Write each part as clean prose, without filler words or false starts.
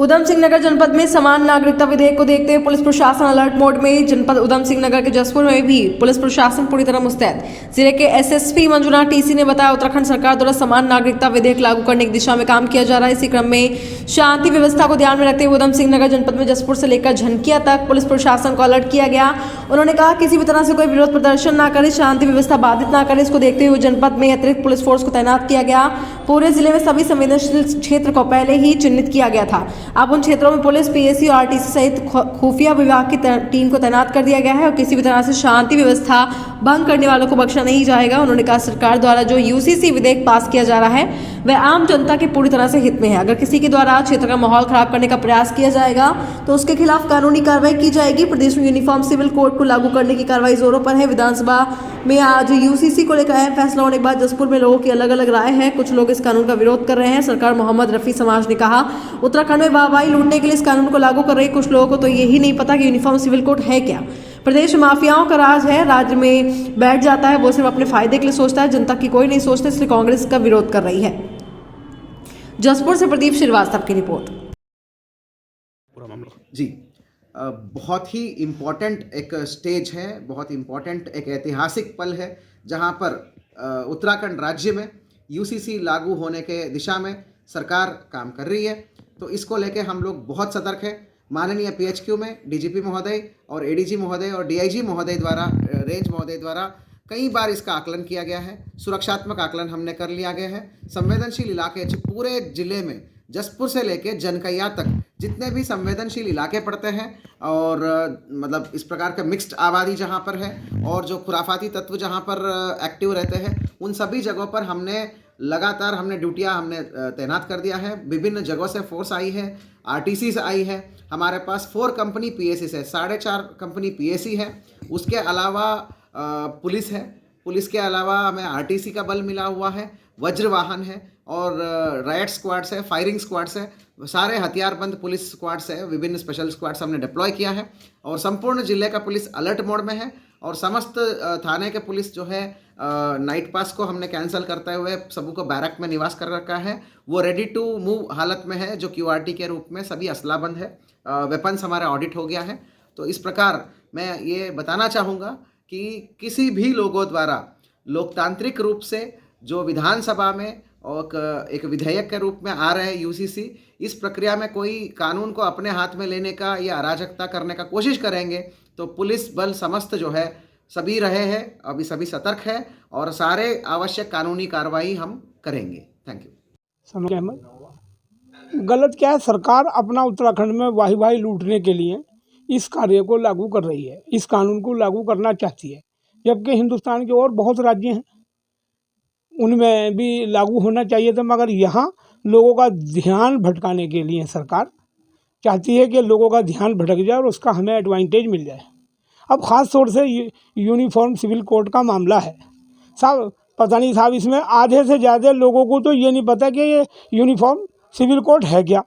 उधम सिंह नगर जनपद में समान नागरिकता विधेयक को देखते हुए पुलिस प्रशासन अलर्ट मोड में। जनपद उधम सिंह नगर के जसपुर में भी पुलिस प्रशासन पूरी तरह मुस्तैद। जिले के एसएसपी मंजुनाथ टीसी ने बताया, उत्तराखंड सरकार द्वारा समान नागरिकता विधेयक लागू करने की दिशा में काम किया जा रहा है। इसी क्रम में शांति व्यवस्था को ध्यान में रखते हुए उधम सिंह नगर जनपद में जसपुर से लेकर झनकिया तक पुलिस प्रशासन को अलर्ट किया गया। उन्होंने कहा, किसी भी तरह से कोई विरोध प्रदर्शन न करे, शांति व्यवस्था बाधित न करे। इसको देखते हुए जनपद में अतिरिक्त पुलिस फोर्स को तैनात किया गया। पूरे जिले में सभी संवेदनशील क्षेत्र को पहले ही चिन्हित किया गया था। अब उन क्षेत्रों में पुलिस, पीएसी और आरटीसी सहित खुफिया विभाग की टीम को तैनात कर दिया गया है और किसी भी तरह से शांति व्यवस्था भंग करने वालों को बख्शा नहीं जाएगा। उन्होंने कहा, सरकार द्वारा जो यूसीसी विधेयक पास किया जा रहा है वह आम जनता के पूरी तरह से हित में है। अगर किसी के द्वारा क्षेत्र का माहौल खराब करने का प्रयास किया जाएगा तो उसके खिलाफ कानूनी कार्रवाई की जाएगी। प्रदेश में यूनिफॉर्म सिविल कोड को लागू करने की कार्रवाई जोरों पर है। विधानसभा में आज यूसीसी को लेकर अहम फैसला होने के बाद जसपुर में लोगों की अलग अलग राय है। कुछ लोग इस कानून का विरोध कर रहे हैं। सरकार मोहम्मद रफी समाज ने कहा, उत्तराखंड में वाहवाही लूटने के लिए इस कानून को लागू कर रही। कुछ लोगों को तो यही नहीं पता कि यूनिफॉर्म सिविल कोड है क्या। प्रदेश में माफियाओं का राज है, राज्य में बैठ जाता है, वो सिर्फ अपने फायदे के लिए सोचता है, जनता की कोई नहीं सोचता, इसलिए कांग्रेस का विरोध कर रही है। जसपुर से प्रदीप श्रीवास्तव की रिपोर्ट। जी, बहुत ही इम्पोर्टेंट एक स्टेज है, बहुत इम्पोर्टेंट एक ऐतिहासिक पल है जहां पर उत्तराखंड राज्य में यूसीसी लागू होने के दिशा में सरकार काम कर रही है। तो इसको लेके हम लोग बहुत सतर्क हैं। माननीय पीएचक्यू में डीजीपी महोदय और एडीजी महोदय और डीआईजी महोदय द्वारा, रेंज महोदय द्वारा कई बार इसका आकलन किया गया है। सुरक्षात्मक आकलन हमने कर लिया गया है। संवेदनशील इलाके पूरे जिले में जसपुर से लेकर जनकैया तक जितने भी संवेदनशील इलाके पड़ते हैं और मतलब इस प्रकार का मिक्स्ड आबादी जहाँ पर है और जो खुराफाती तत्व जहाँ पर एक्टिव रहते हैं, उन सभी जगहों पर हमने लगातार ड्यूटियाँ तैनात कर दिया है। विभिन्न जगहों से फोर्स आई है, आरटीसी से आई है। हमारे पास 4 कंपनी पीएसी है, 4.5 कंपनी पीएसी है। उसके अलावा पुलिस है। पुलिस के अलावा हमें आरटीसी का बल मिला हुआ है, वज्र वाहन है और राइट स्क्वाड्स है, फायरिंग स्क्वाड्स है, सारे हथियारबंद पुलिस स्क्वाड्स है, विभिन्न स्पेशल स्क्वाड्स हमने डिप्लॉय किया है और संपूर्ण जिले का पुलिस अलर्ट मोड में है। और समस्त थाने के पुलिस जो है नाइट पास को हमने कैंसिल करते हुए सबों को बैरक में निवास कर रखा है। वो रेडी टू मूव हालत में है, जो क्यूआरटी के रूप में सभी असलाबंद है। वेपन्स हमारा ऑडिट हो गया है। तो इस प्रकार मैं ये बताना चाहूँगा कि किसी भी लोगों द्वारा लोकतांत्रिक रूप से जो विधानसभा में और एक विधेयक के रूप में आ रहे हैं यूसीसी, इस प्रक्रिया में कोई कानून को अपने हाथ में लेने का या अराजकता करने का कोशिश करेंगे तो पुलिस बल समस्त जो है सभी रहे हैं, अभी सभी सतर्क है और सारे आवश्यक कानूनी कार्रवाई हम करेंगे। Thank you. गलत क्या है, सरकार अपना उत्तराखंड में वाही लूटने के लिए इस कार्य को लागू कर रही है, इस कानून को लागू करना चाहती है। जबकि हिंदुस्तान के और बहुत राज्य हैं, उनमें भी लागू होना चाहिए था, मगर यहाँ लोगों का ध्यान भटकाने के लिए सरकार चाहती है कि लोगों का ध्यान भटक जाए और उसका हमें एडवांटेज मिल जाए। अब ख़ास तौर से यूनिफॉर्म सिविल कोड का मामला है साहब, पता नहीं साहब, इसमें आधे से ज़्यादा लोगों को तो ये नहीं पता कि ये यूनिफॉर्म सिविल कोड है क्या।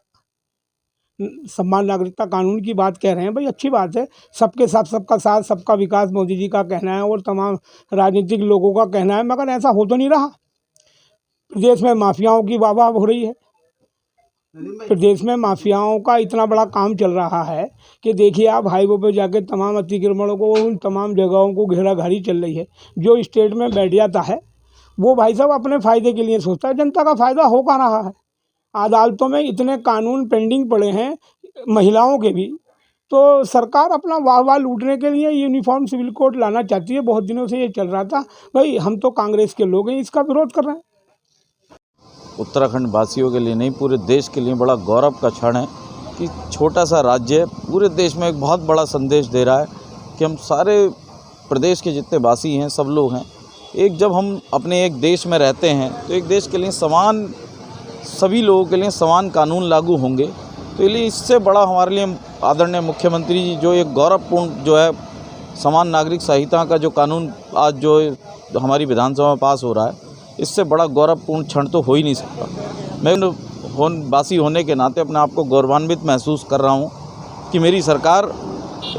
समान नागरिकता कानून की बात कह रहे हैं, भाई अच्छी बात है, सबके साथ सबका साथ सबका विकास मोदी जी का कहना है और तमाम राजनीतिक लोगों का कहना है, मगर ऐसा हो तो नहीं रहा। प्रदेश में माफियाओं की वाह हो रही है। प्रदेश में माफियाओं का इतना बड़ा काम चल रहा है कि देखिए आप हाईवे पे जाके तमाम अतिक्रमणों को, उन तमाम जगहों को घेराघारी चल रही है। जो स्टेट में बैठ जाता है वो भाई साहब अपने फ़ायदे के लिए सोचता है, जनता का फ़ायदा हो कहाँ रहा है। अदालतों में इतने कानून पेंडिंग पड़े हैं महिलाओं के भी, तो सरकार अपना वाह लूटने के लिए यूनिफॉर्म सिविल कोड लाना चाहती है। बहुत दिनों से ये चल रहा था। भाई हम तो कांग्रेस के लोग हैं, इसका विरोध कर रहे हैं। उत्तराखंड वासियों के लिए नहीं, पूरे देश के लिए बड़ा गौरव का क्षण है कि छोटा सा राज्य पूरे देश में एक बहुत बड़ा संदेश दे रहा है कि हम सारे प्रदेश के जितने वासी हैं, सब लोग हैं एक। जब हम अपने एक देश में रहते हैं तो एक देश के लिए समान, सभी लोगों के लिए समान कानून लागू होंगे। तो इसलिए इससे बड़ा हमारे लिए आदरणीय मुख्यमंत्री जी जो एक गौरवपूर्ण जो है समान नागरिक संहिता का जो कानून आज जो हमारी विधानसभा में पास हो रहा है, इससे बड़ा गौरवपूर्ण क्षण तो हो ही नहीं सकता। मैं वासी होने के नाते अपने आप को गौरवान्वित महसूस कर रहा हूँ कि मेरी सरकार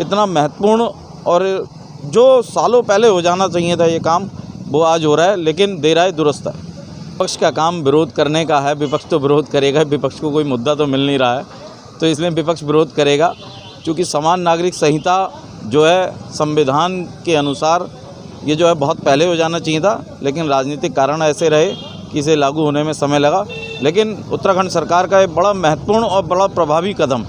इतना महत्वपूर्ण और जो सालों पहले हो जाना चाहिए था ये काम, वो आज हो रहा है, लेकिन देर आए दुरुस्त है। विपक्ष का काम विरोध करने का है, विपक्ष तो विरोध करेगा, विपक्ष को कोई मुद्दा तो मिल नहीं रहा है, तो इसलिए विपक्ष विरोध करेगा। क्योंकि समान नागरिक संहिता जो है संविधान के अनुसार ये जो है बहुत पहले हो जाना चाहिए था, लेकिन राजनीतिक कारण ऐसे रहे कि इसे लागू होने में समय लगा। लेकिन उत्तराखंड सरकार का एक बड़ा महत्वपूर्ण और बड़ा प्रभावी कदम